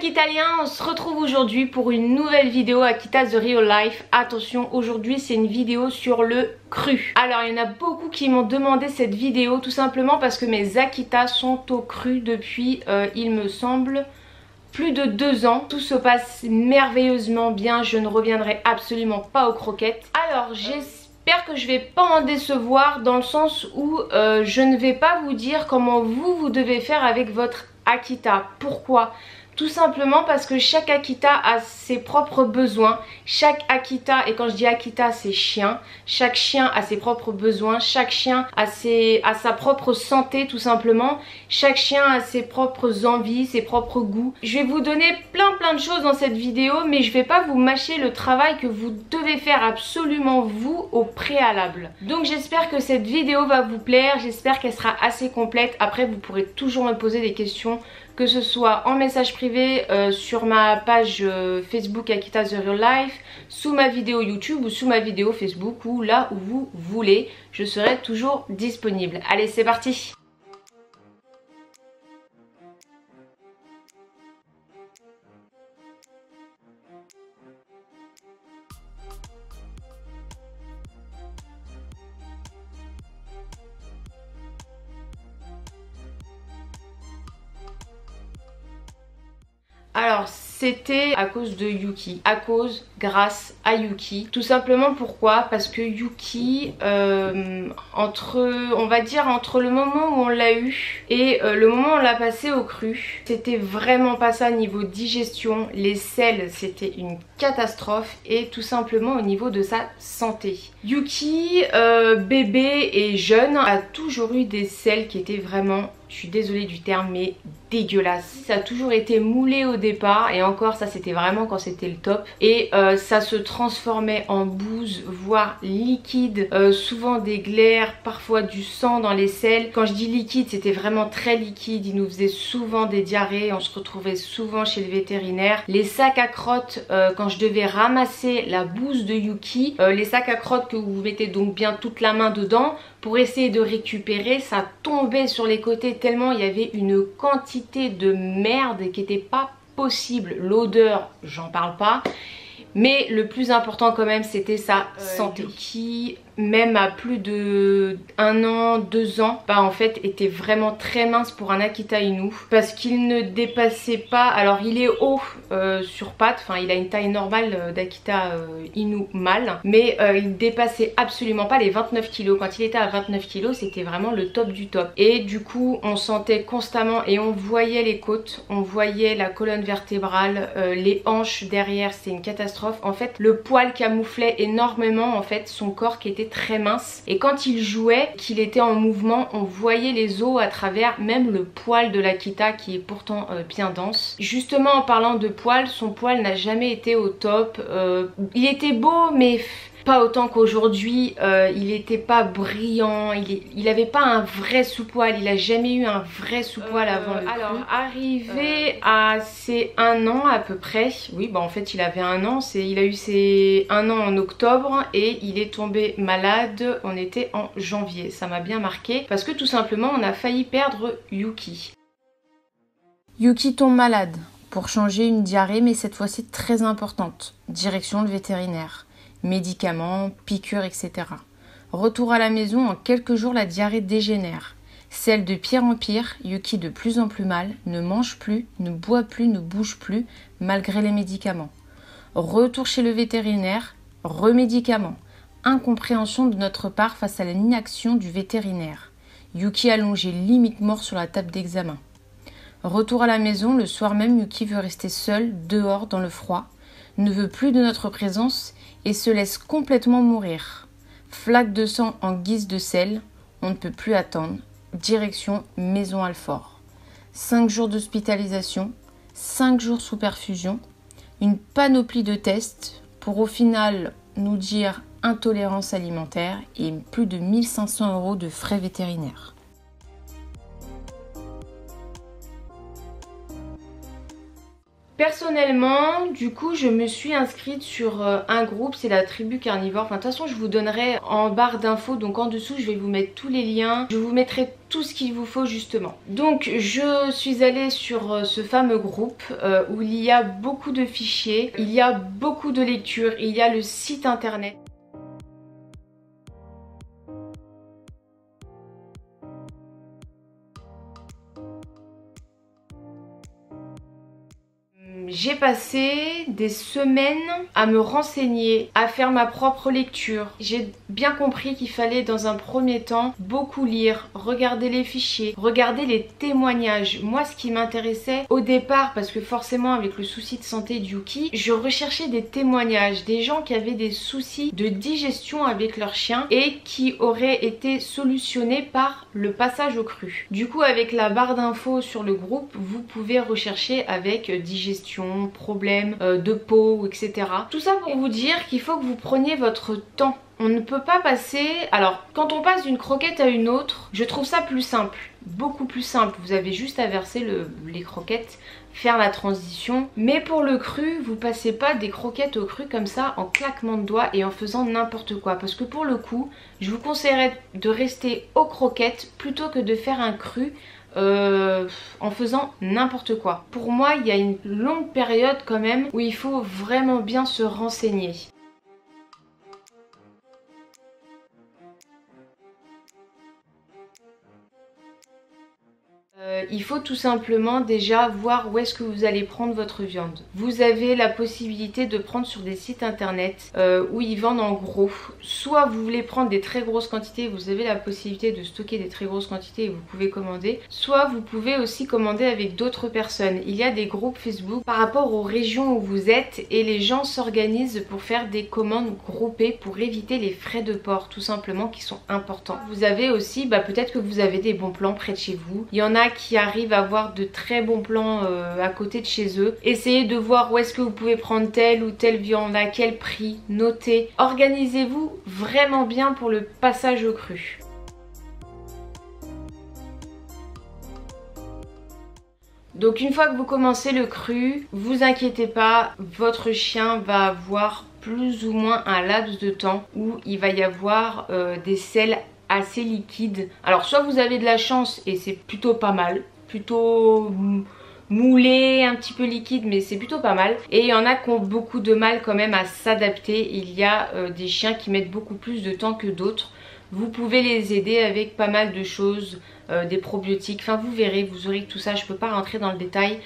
Italiens, on se retrouve aujourd'hui pour une nouvelle vidéo Akita The Real Life. Attention, aujourd'hui c'est une vidéo sur le cru. Alors il y en a beaucoup qui m'ont demandé cette vidéo tout simplement parce que mes Akita sont au cru depuis, il me semble, plus de 2 ans. Tout se passe merveilleusement bien, je ne reviendrai absolument pas aux croquettes. Alors j'espère que je vais pas en décevoir dans le sens où je ne vais pas vous dire comment vous devez faire avec votre Akita. Pourquoi ? Tout simplement parce que chaque Akita a ses propres besoins. Chaque Akita, et quand je dis Akita c'est chien, chaque chien a ses propres besoins, chaque chien a sa propre santé tout simplement. Chaque chien a ses propres envies, ses propres goûts. Je vais vous donner plein de choses dans cette vidéo, mais je vais pas vous mâcher le travail que vous devez faire absolument vous au préalable. Donc j'espère que cette vidéo va vous plaire, j'espère qu'elle sera assez complète. Après vous pourrez toujours me poser des questions, que ce soit en message privé sur ma page Facebook Akita The Real Life, sous ma vidéo YouTube ou sous ma vidéo Facebook ou là où vous voulez, je serai toujours disponible. Allez, c'est parti! Alors c'était à cause de Yuki, grâce à Yuki. Tout simplement pourquoi? Parce que Yuki, on va dire entre le moment où on l'a eu et le moment où on l'a passé au cru, c'était vraiment pas ça niveau digestion. Les selles c'était une catastrophe et tout simplement au niveau de sa santé. Yuki, bébé et jeune, a toujours eu des selles qui étaient vraiment, je suis désolée du terme, mais dégueulasse. Ça a toujours été moulé au départ et encore ça c'était vraiment quand c'était le top et ça se transformait en bouse voire liquide, souvent des glaires, parfois du sang dans les selles. Quand je dis liquide c'était vraiment très liquide, il nous faisait souvent des diarrhées, on se retrouvait souvent chez le vétérinaire. Les sacs à crottes, quand je devais ramasser la bouse de Yuki, les sacs à crottes que vous mettez donc bien toute la main dedans pour essayer de récupérer, ça tombait sur les côtés tellement il y avait une quantité de merde qui n'était pas possible. L'odeur, j'en parle pas. Mais le plus important quand même c'était sa santé. Yuki, même à plus de 1 an, 2 ans, bah en fait était vraiment très mince pour un Akita Inu. Parce qu'il ne dépassait pas, alors il est haut sur pattes, enfin il a une taille normale d'Akita Inu mâle. Mais il dépassait absolument pas les 29 kg. Quand il était à 29 kg c'était vraiment le top du top. Et du coup on sentait constamment et on voyait les côtes, on voyait la colonne vertébrale, les hanches derrière, c'est une catastrophe. En fait le poil camouflait énormément en fait son corps qui était très mince et quand il jouait, qu'il était en mouvement, on voyait les os à travers même le poil de l'Akita qui est pourtant bien dense. Justement en parlant de poil, son poil n'a jamais été au top, il était beau mais pas autant qu'aujourd'hui, il était pas brillant, il avait pas un vrai sous-poil, il a jamais eu un vrai sous-poil avant le cru. Alors arrivé à ses 1 an à peu près, oui bah en fait il avait 1 an, il a eu ses 1 an en octobre et il est tombé malade, on était en janvier, ça m'a bien marqué parce que tout simplement on a failli perdre Yuki. Yuki tombe malade, pour changer une diarrhée mais cette fois-ci très importante, direction le vétérinaire. Médicaments, piqûres, etc. Retour à la maison, en quelques jours la diarrhée dégénère. Celle de pire en pire, Yuki de plus en plus mal, ne mange plus, ne boit plus, ne bouge plus, malgré les médicaments. Retour chez le vétérinaire, remédicaments. Incompréhension de notre part face à l'inaction du vétérinaire. Yuki allongé, limite mort sur la table d'examen. Retour à la maison, le soir même, Yuki veut rester seul, dehors, dans le froid, ne veut plus de notre présence et se laisse complètement mourir. Flaque de sang en guise de sel, on ne peut plus attendre. Direction Maison Alfort. 5 jours d'hospitalisation, 5 jours sous perfusion, une panoplie de tests pour au final nous dire intolérance alimentaire et plus de 1 500 € de frais vétérinaires. Personnellement, du coup, je me suis inscrite sur un groupe, c'est la tribu carnivore. Enfin, de toute façon, je vous donnerai en barre d'infos, donc en dessous, je vais vous mettre tous les liens. Je vous mettrai tout ce qu'il vous faut justement. Donc, je suis allée sur ce fameux groupe où il y a beaucoup de fichiers, il y a beaucoup de lectures, il y a le site internet. J'ai passé des semaines à me renseigner, à faire ma propre lecture. J'ai bien compris qu'il fallait dans un premier temps beaucoup lire, regarder les fichiers, regarder les témoignages. Moi, ce qui m'intéressait au départ, parce que forcément avec le souci de santé de Yuki, je recherchais des témoignages, des gens qui avaient des soucis de digestion avec leur chien et qui auraient été solutionnés par le passage au cru. Du coup, avec la barre d'infos sur le groupe, vous pouvez rechercher avec digestion, problèmes de peau, etc. Tout ça pour vous dire qu'il faut que vous preniez votre temps. On ne peut pas passer... Alors, quand on passe d'une croquette à une autre, je trouve ça plus simple. Beaucoup plus simple. Vous avez juste à verser les croquettes, faire la transition. Mais pour le cru, vous passez pas des croquettes au cru comme ça en claquement de doigts et en faisant n'importe quoi. Parce que pour le coup, je vous conseillerais de rester aux croquettes plutôt que de faire un cru en faisant n'importe quoi. Pour moi, il y a une longue période quand même où il faut vraiment bien se renseigner. Il faut tout simplement déjà voir où est-ce que vous allez prendre votre viande. Vous avez la possibilité de prendre sur des sites internet où ils vendent en gros. Soit vous voulez prendre des très grosses quantités, vous avez la possibilité de stocker des très grosses quantités et vous pouvez commander. Soit vous pouvez aussi commander avec d'autres personnes. Il y a des groupes Facebook par rapport aux régions où vous êtes et les gens s'organisent pour faire des commandes groupées pour éviter les frais de port tout simplement qui sont importants. Vous avez aussi, peut-être que vous avez des bons plans près de chez vous. Il y en a qui arrivent à avoir de très bons plans à côté de chez eux. Essayez de voir où est-ce que vous pouvez prendre telle ou telle viande, à quel prix, notez. Organisez-vous vraiment bien pour le passage au cru. Donc une fois que vous commencez le cru, vous inquiétez pas, votre chien va avoir plus ou moins un laps de temps où il va y avoir des selles assez liquides. Alors soit vous avez de la chance et c'est plutôt pas mal, plutôt moulé, un petit peu liquide, mais c'est plutôt pas mal. Et il y en a qui ont beaucoup de mal quand même à s'adapter. Il y a des chiens qui mettent beaucoup plus de temps que d'autres. Vous pouvez les aider avec pas mal de choses, des probiotiques, enfin vous verrez, vous aurez tout ça, je peux pas rentrer dans le détail.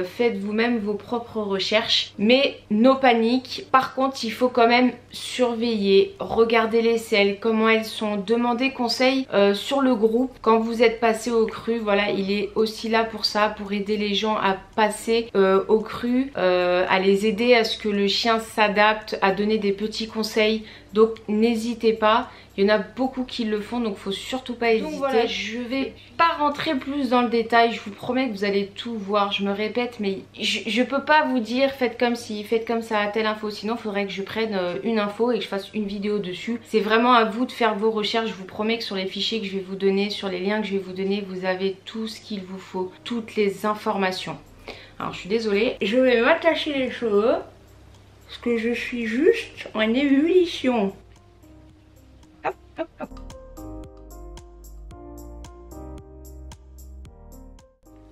Faites vous-même vos propres recherches, mais no panique. Par contre, il faut quand même surveiller, regarder les selles, comment elles sont, demander conseil sur le groupe quand vous êtes passé au cru. Voilà, il est aussi là pour ça, pour aider les gens à passer au cru, à les aider à ce que le chien s'adapte, à donner des petits conseils. Donc n'hésitez pas, il y en a beaucoup qui le font, donc faut surtout pas hésiter. Donc voilà, je vais pas rentrer plus dans le détail, je vous promets que vous allez tout voir. Je me répète, mais je peux pas vous dire faites comme ci, faites comme ça, telle info, sinon il faudrait que je prenne une info et que je fasse une vidéo dessus. C'est vraiment à vous de faire vos recherches. Je vous promets que sur les fichiers que je vais vous donner, sur les liens que je vais vous donner, vous avez tout ce qu'il vous faut, toutes les informations. Alors je suis désolée, je vais m'attacher les cheveux parce que je suis juste en ébullition. Hop, hop, hop.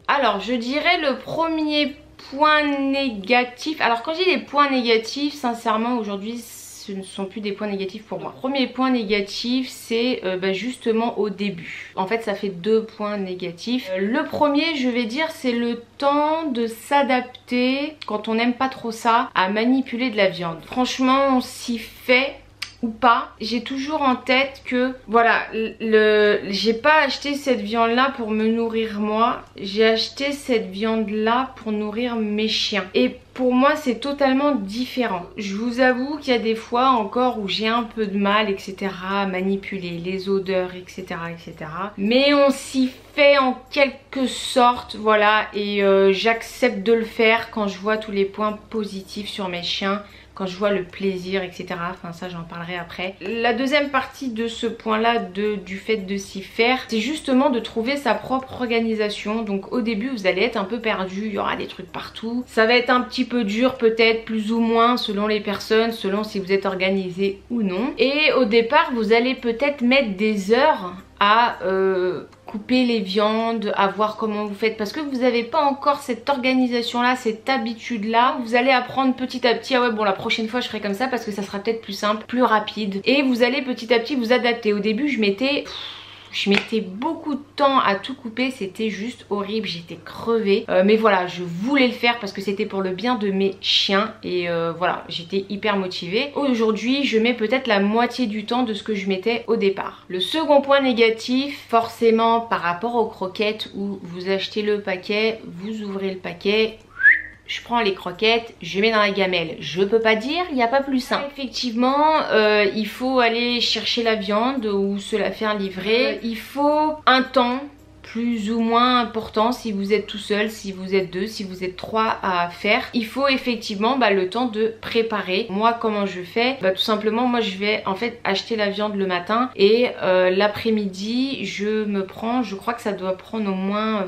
Alors je dirais le premier point négatif. Alors quand je dis les points négatifs, sincèrement aujourd'hui ce ne sont plus des points négatifs pour moi. Le premier point négatif c'est justement au début. En fait ça fait deux points négatifs. Le premier je vais dire c'est le temps de s'adapter quand on n'aime pas trop ça à manipuler de la viande. Franchement on s'y fait ou pas, j'ai toujours en tête que voilà, j'ai pas acheté cette viande là pour me nourrir moi, j'ai acheté cette viande là pour nourrir mes chiens. Et pour moi c'est totalement différent. Je vous avoue qu'il y a des fois encore où j'ai un peu de mal, etc. à manipuler les odeurs, etc. etc. Mais on s'y fait en quelque sorte, voilà, et j'accepte de le faire quand je vois tous les points positifs sur mes chiens. quand je vois le plaisir, etc. Enfin ça j'en parlerai après. La deuxième partie de ce point là du fait de s'y faire, c'est justement de trouver sa propre organisation. Donc au début vous allez être un peu perdu, il y aura des trucs partout, ça va être un petit peu dur peut-être, plus ou moins selon les personnes, selon si vous êtes organisé ou non. Et au départ vous allez peut-être mettre des heures à couper les viandes, à voir comment vous faites, parce que vous n'avez pas encore cette organisation là, cette habitude là. Vous allez apprendre petit à petit, ah ouais bon la prochaine fois je ferai comme ça parce que ça sera peut-être plus simple, plus rapide, et vous allez petit à petit vous adapter. Au début je mettais beaucoup de temps à tout couper, c'était juste horrible, j'étais crevée, mais voilà, je voulais le faire parce que c'était pour le bien de mes chiens et voilà, j'étais hyper motivée. Aujourd'hui je mets peut-être la moitié du temps de ce que je mettais au départ. Le second point négatif, forcément par rapport aux croquettes, où vous achetez le paquet, vous ouvrez le paquet, je prends les croquettes, je mets dans la gamelle. Je peux pas dire, il n'y a pas plus simple. Effectivement, il faut aller chercher la viande ou se la faire livrer. Il faut un temps plus ou moins important si vous êtes tout seul, si vous êtes deux, si vous êtes trois à faire. Il faut effectivement le temps de préparer. Moi comment je fais, tout simplement moi je vais en fait acheter la viande le matin et l'après-midi je me prends, je crois que ça doit prendre au moins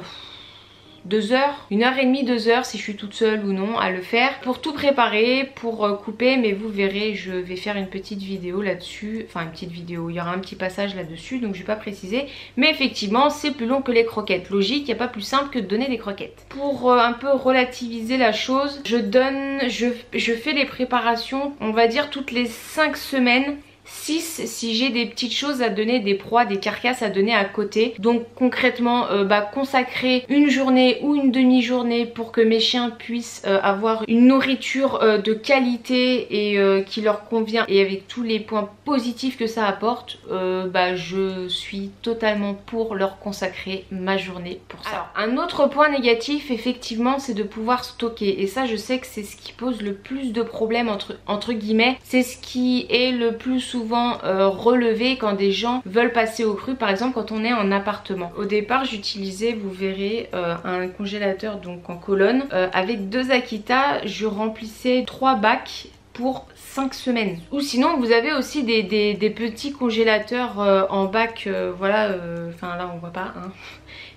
2 heures, 1h30, 2 heures si je suis toute seule ou non à le faire pour tout préparer, pour couper. Mais vous verrez, je vais faire une petite vidéo là-dessus, enfin une petite vidéo, il y aura un petit passage là-dessus donc je vais pas préciser, mais effectivement c'est plus long que les croquettes. Logique, il n'y a pas plus simple que de donner des croquettes. Pour un peu relativiser la chose, je fais les préparations on va dire toutes les 5 semaines, 6 si j'ai des petites choses à donner, des proies, des carcasses à donner à côté. Donc concrètement consacrer une journée ou une demi-journée pour que mes chiens puissent avoir une nourriture de qualité et qui leur convient, et avec tous les points positifs que ça apporte, je suis totalement pour leur consacrer ma journée pour ça. Alors, un autre point négatif effectivement c'est de pouvoir stocker, et ça je sais que c'est ce qui pose le plus de problèmes entre guillemets, c'est ce qui est le plus souvent relevé quand des gens veulent passer au cru, par exemple quand on est en appartement. Au départ j'utilisais, vous verrez, un congélateur donc en colonne avec 2 Akita, je remplissais 3 bacs pour 5 semaines. Ou sinon vous avez aussi des petits congélateurs en bac, voilà, enfin là on voit pas hein.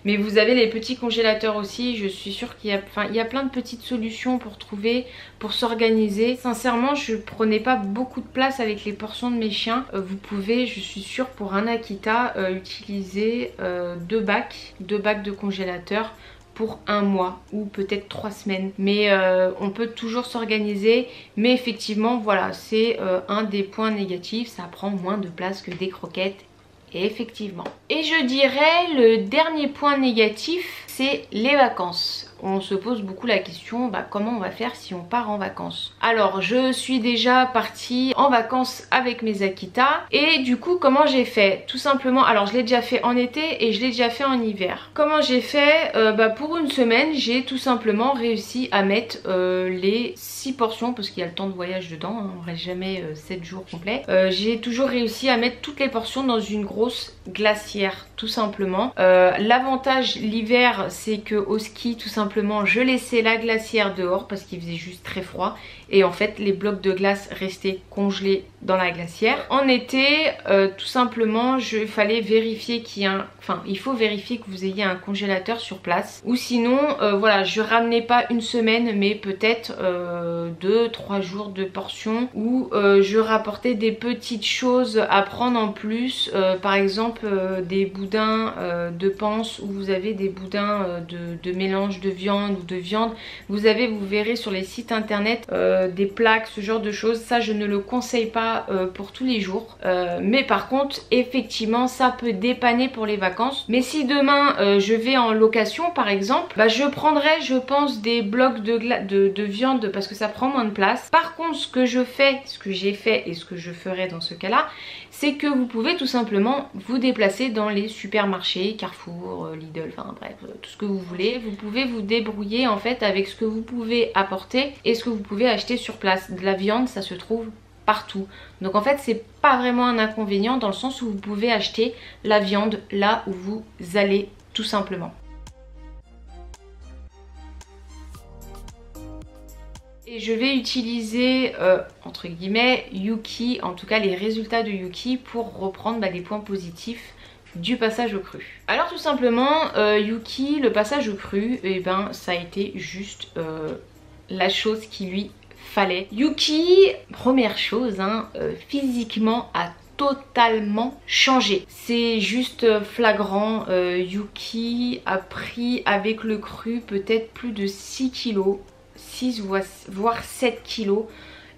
Mais vous avez les petits congélateurs aussi, je suis sûre qu'il y a plein de petites solutions pour trouver, pour s'organiser. Sincèrement, je prenais pas beaucoup de place avec les portions de mes chiens. Vous pouvez, je suis sûre, pour un Akita, utiliser 2 bacs de congélateur pour 1 mois ou peut-être 3 semaines. Mais on peut toujours s'organiser. Mais effectivement, voilà, c'est un des points négatifs. Ça prend moins de place que des croquettes. Et effectivement. Et je dirais le dernier point négatif, c'est les vacances. On se pose beaucoup la question, comment on va faire si on part en vacances? Alors je suis déjà partie en vacances avec mes Akita, et du coup comment j'ai fait? Tout simplement, alors je l'ai déjà fait en été et je l'ai déjà fait en hiver. Comment j'ai fait? Pour une semaine j'ai tout simplement réussi à mettre les 6 portions, parce qu'il y a le temps de voyage dedans, hein, on reste jamais 7 jours complets. J'ai toujours réussi à mettre toutes les portions dans une grosse glacière tout simplement. L'avantage l'hiver c'est que au ski tout simplement je laissais la glacière dehors parce qu'il faisait juste très froid, et en fait les blocs de glace restaient congelés dans la glacière. En été tout simplement il fallait vérifier qu'il y a il faut vérifier que vous ayez un congélateur sur place, ou sinon voilà, je ramenais pas une semaine mais peut-être 2-3 jours de portions, ou je rapportais des petites choses à prendre en plus, par exemple des boudins de panse, où vous avez des boudins de mélange de viande ou de viande. Vous avez, vous verrez sur les sites internet des plaques, ce genre de choses. Ça je ne le conseille pas pour tous les jours, mais par contre effectivement ça peut dépanner pour les vacances. Mais si demain je vais en location par exemple, je prendrai je pense des blocs de viande parce que ça prend moins de place. Par contre ce que j'ai fait et ce que je ferai dans ce cas là, c'est que vous pouvez tout simplement vous déplacer dans les supermarchés, Carrefour, Lidl, enfin bref, tout ce que vous voulez. Vous pouvez vous débrouiller en fait avec ce que vous pouvez apporter et ce que vous pouvez acheter sur place. De la viande, ça se trouve partout. Donc en fait c'est pas vraiment un inconvénient, dans le sens où vous pouvez acheter la viande là où vous allez tout simplement. Et je vais utiliser entre guillemets Yuki, en tout cas les résultats de Yuki, pour reprendre des points positifs du passage au cru. Alors tout simplement Yuki, le passage au cru, et ben ça a été juste la chose qui lui fallait. Yuki, première chose, physiquement a totalement changé. C'est juste flagrant. Yuki a pris avec le cru peut-être plus de 6 kilos, 6 voire 7 kilos.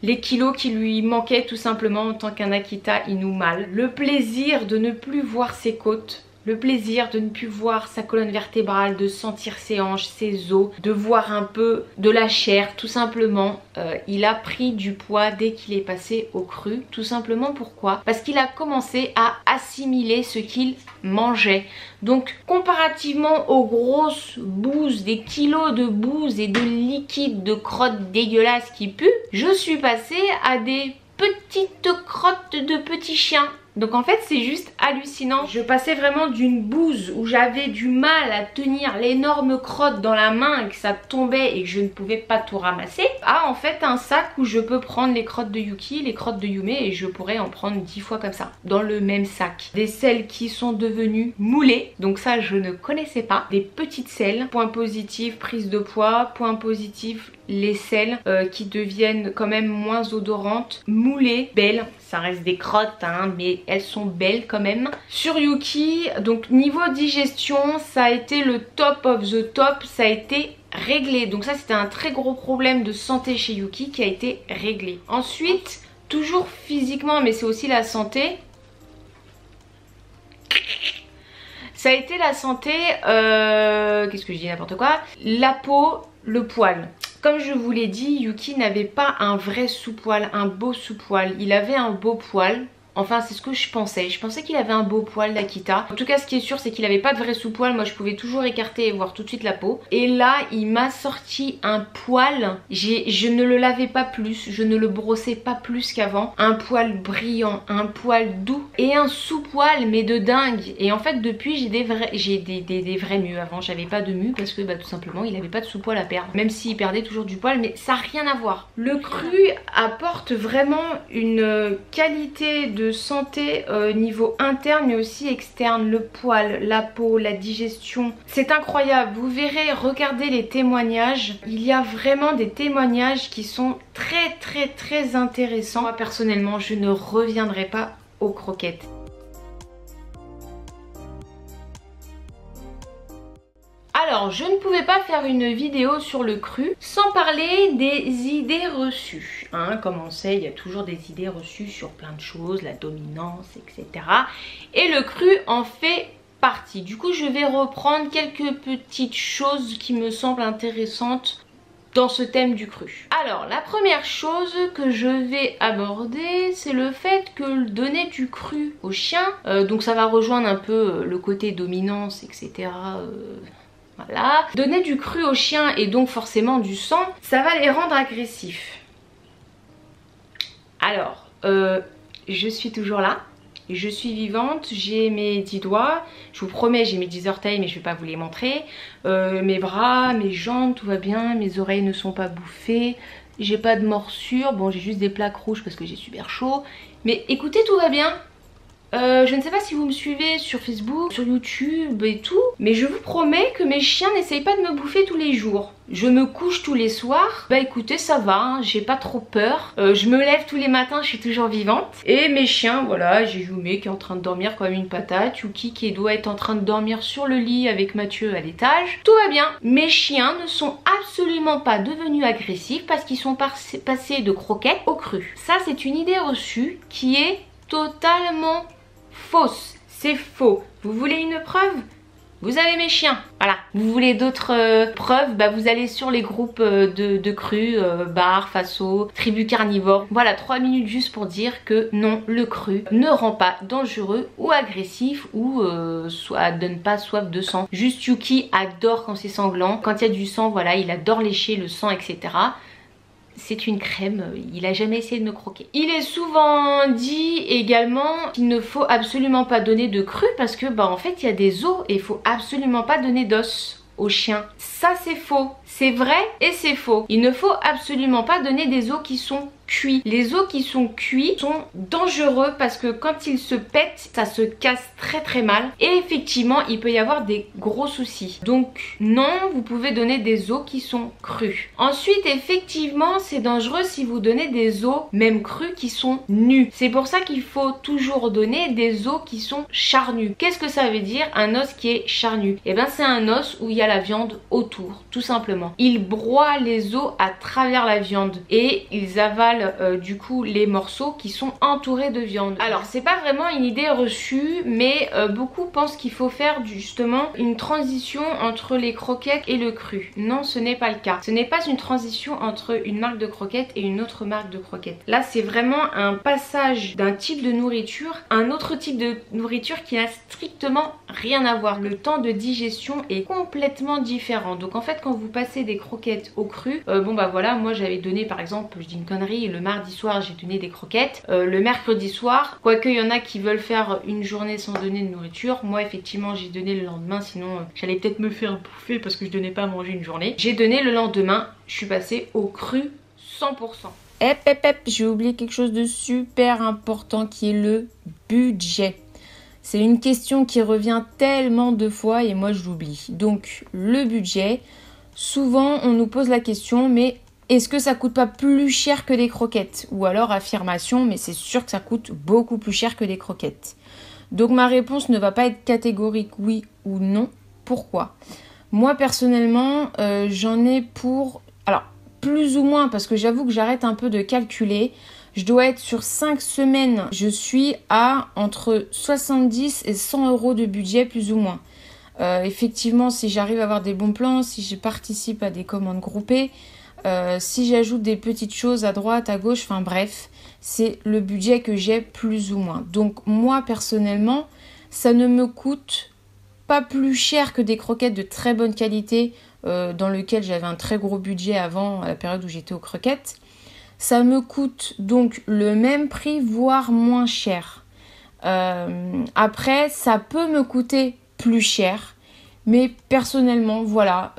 Les kilos qui lui manquaient tout simplement en tant qu'un Akita Inu mâle. Le plaisir de ne plus voir ses côtes. Le plaisir de ne plus voir sa colonne vertébrale, de sentir ses hanches, ses os, de voir un peu de la chair, tout simplement. Il a pris du poids dès qu'il est passé au cru. Tout simplement pourquoi? Parce qu'il a commencé à assimiler ce qu'il mangeait. Donc comparativement aux grosses bouses, des kilos de bouse et de liquide, de crottes dégueulasses qui puent, je suis passée à des petites crottes de petits chiens. Donc en fait c'est juste hallucinant. Je passais vraiment d'une bouse où j'avais du mal à tenir l'énorme crotte dans la main et que ça tombait et que je ne pouvais pas tout ramasser, à en fait un sac où je peux prendre les crottes de Yuki, les crottes de Yume, et je pourrais en prendre 10 fois comme ça dans le même sac. Des selles qui sont devenues moulées, donc ça je ne connaissais pas. Des petites selles, point positif prise de poids, point positif les selles qui deviennent quand même moins odorantes, moulées, belles. Ça reste des crottes mais elles sont belles quand même. Sur Yuki, donc niveau digestion, ça a été le top of the top, ça a été réglé. Donc ça c'était un très gros problème de santé chez Yuki qui a été réglé. Ensuite, toujours physiquement, mais c'est aussi la santé. Ça a été la santé, qu'est-ce que je dis, n'importe quoi. La peau, le poil. Comme je vous l'ai dit, Yuki n'avait pas un vrai sous-poil, un beau sous-poil. Il avait un beau poil. Enfin c'est ce que je pensais. Je pensais qu'il avait un beau poil d'Akita. En tout cas ce qui est sûr c'est qu'il avait pas de vrai sous-poil. Moi je pouvais toujours écarter et voir tout de suite la peau. Et là il m'a sorti un poil. Je ne le lavais pas plus. Je ne le brossais pas plus qu'avant. Un poil brillant, un poil doux. Et un sous-poil mais de dingue. Et en fait depuis j'ai des vrais mus. Avant j'avais pas de mus parce que tout simplement il avait pas de sous-poil à perdre. Même s'il perdait toujours du poil, mais ça n'a rien à voir. Le cru apporte vraiment une qualité de santé niveau interne mais aussi externe, le poil, la peau, la digestion, c'est incroyable. Vous verrez, regardez les témoignages, il y a vraiment des témoignages qui sont très intéressants. Moi personnellement je ne reviendrai pas aux croquettes. Alors, je ne pouvais pas faire une vidéo sur le cru sans parler des idées reçues. Comme on sait, il y a toujours des idées reçues sur plein de choses, la dominance, etc. Et le cru en fait partie. Du coup, je vais reprendre quelques petites choses qui me semblent intéressantes dans ce thème du cru. Alors, la première chose que je vais aborder, c'est le fait que donner du cru aux chiens, donc ça va rejoindre un peu le côté dominance, etc. Voilà. Donner du cru aux chiens et donc forcément du sang, ça va les rendre agressifs. Alors, je suis toujours là, je suis vivante, j'ai mes 10 doigts, je vous promets j'ai mes 10 orteils mais je vais pas vous les montrer. Mes bras, mes jambes, tout va bien, mes oreilles ne sont pas bouffées, j'ai pas de morsure, bon j'ai juste des plaques rouges parce que j'ai super chaud. Mais écoutez, tout va bien. Je ne sais pas si vous me suivez sur Facebook, sur YouTube et tout, mais je vous promets que mes chiens n'essayent pas de me bouffer tous les jours. Je me couche tous les soirs, écoutez ça va, j'ai pas trop peur. Je me lève tous les matins, je suis toujours vivante. Et mes chiens, voilà, j'ai Yume qui est en train de dormir comme une patate, Yuki qui doit être en train de dormir sur le lit avec Mathieu à l'étage. Tout va bien. Mes chiens ne sont absolument pas devenus agressifs parce qu'ils sont passés de croquettes au cru. Ça c'est une idée reçue qui est totalement fausse, c'est faux. Vous voulez une preuve? Vous avez mes chiens, voilà. Vous voulez d'autres preuves? Vous allez sur les groupes de cru, bar, faso, tribu carnivore. Voilà, 3 minutes juste pour dire que non, le cru ne rend pas dangereux ou agressif ou donne pas soif de sang. Juste Yuki adore quand c'est sanglant. Quand il y a du sang, voilà, il adore lécher le sang, etc. C'est une crème, il a jamais essayé de me croquer. Il est souvent dit également qu'il ne faut absolument pas donner de cru parce que en fait il y a des os et il faut absolument pas donner d'os aux chiens. Ça c'est faux. C'est vrai et c'est faux. Il ne faut absolument pas donner des os qui sont cuits. Les os qui sont cuits sont dangereux parce que quand ils se pètent, ça se casse très très mal et effectivement il peut y avoir des gros soucis. Donc non, vous pouvez donner des os qui sont crus. Ensuite effectivement c'est dangereux si vous donnez des os même crus qui sont nus. C'est pour ça qu'il faut toujours donner des os qui sont charnus. Qu'est-ce que ça veut dire un os qui est charnu? Eh bien c'est un os où il y a la viande autour, tout simplement. Ils broient les os à travers la viande et ils avalent du coup les morceaux qui sont entourés de viande. Alors c'est pas vraiment une idée reçue mais beaucoup pensent qu'il faut faire justement une transition entre les croquettes et le cru. Non, ce n'est pas le cas. Ce n'est pas une transition entre une marque de croquettes et une autre marque de croquettes. Là c'est vraiment un passage d'un type de nourriture à un autre type de nourriture qui n'a strictement rien à voir. Le temps de digestion est complètement différent. Donc en fait quand vous passez des croquettes au cru, bon bah voilà, moi j'avais donné par exemple, je dis une connerie, le mardi soir j'ai donné des croquettes, le mercredi soir, quoique il y en a qui veulent faire une journée sans donner de nourriture, moi effectivement j'ai donné le lendemain, sinon j'allais peut-être me faire bouffer parce que je donnais pas à manger une journée. J'ai donné le lendemain, je suis passée au cru 100%. J'ai oublié quelque chose de super important qui est le budget. C'est une question qui revient tellement de fois et moi je l'oublie. Donc le budget, souvent on nous pose la question mais est-ce que ça coûte pas plus cher que des croquettes? Ou alors affirmation, mais c'est sûr que ça coûte beaucoup plus cher que des croquettes. Donc ma réponse ne va pas être catégorique oui ou non. Pourquoi? Moi personnellement, j'en ai pour... Alors, plus ou moins, parce que j'avoue que j'arrête un peu de calculer. Je dois être sur 5 semaines. Je suis à entre 70 et 100 euros de budget plus ou moins. Effectivement, si j'arrive à avoir des bons plans, si je participe à des commandes groupées, si j'ajoute des petites choses à droite, à gauche, enfin bref, c'est le budget que j'ai plus ou moins. Donc moi personnellement, ça ne me coûte pas plus cher que des croquettes de très bonne qualité dans lequel j'avais un très gros budget avant, à la période où j'étais aux croquettes. Ça me coûte donc le même prix, voire moins cher. Après, ça peut me coûter plus cher. Mais personnellement, voilà,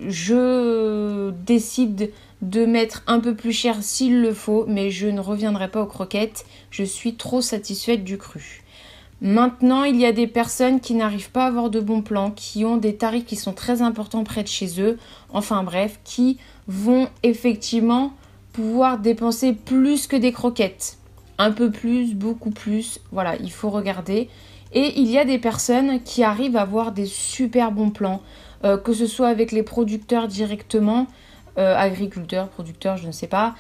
je décide de mettre un peu plus cher s'il le faut, mais je ne reviendrai pas aux croquettes. Je suis trop satisfaite du cru. Maintenant, il y a des personnes qui n'arrivent pas à avoir de bons plans, qui ont des tarifs qui sont très importants près de chez eux. Enfin bref, qui vont effectivement pouvoir dépenser plus que des croquettes. Un peu plus, beaucoup plus. Voilà, il faut regarder. Et il y a des personnes qui arrivent à avoir des super bons plans, que ce soit avec les producteurs directement, agriculteurs, producteurs, je ne sais pas,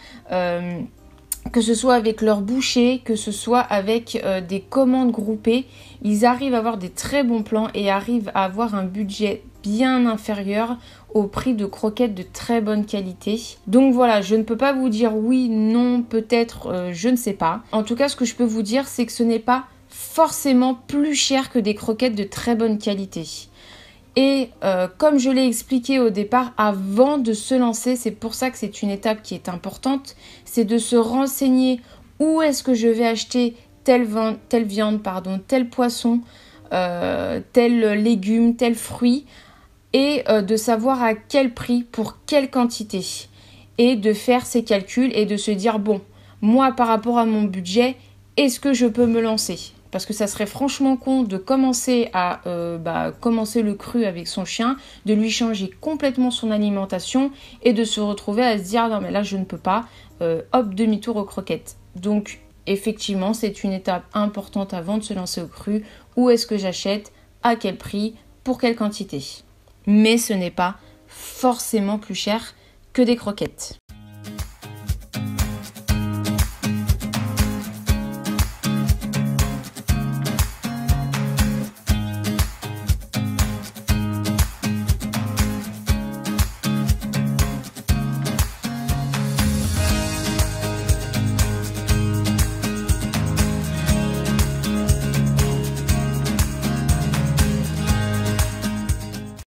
que ce soit avec leurs bouchers, que ce soit avec des commandes groupées. Ils arrivent à avoir des très bons plans et arrivent à avoir un budget bien inférieur au prix de croquettes de très bonne qualité. Donc voilà, je ne peux pas vous dire oui, non, peut-être, je ne sais pas. En tout cas, ce que je peux vous dire, c'est que ce n'est pas forcément plus cher que des croquettes de très bonne qualité. Et comme je l'ai expliqué au départ, avant de se lancer, c'est pour ça que c'est une étape qui est importante, c'est de se renseigner où est-ce que je vais acheter telle viande, tel poisson, tel légume, tel fruit, et de savoir à quel prix, pour quelle quantité, et de faire ses calculs et de se dire, bon, moi par rapport à mon budget, est-ce que je peux me lancer ? Parce que ça serait franchement con de commencer à commencer le cru avec son chien, de lui changer complètement son alimentation et de se retrouver à se dire non mais là je ne peux pas, hop, demi-tour aux croquettes. Donc effectivement c'est une étape importante avant de se lancer au cru. Où est-ce que j'achète ? À quel prix ? Pour quelle quantité ? Mais ce n'est pas forcément plus cher que des croquettes.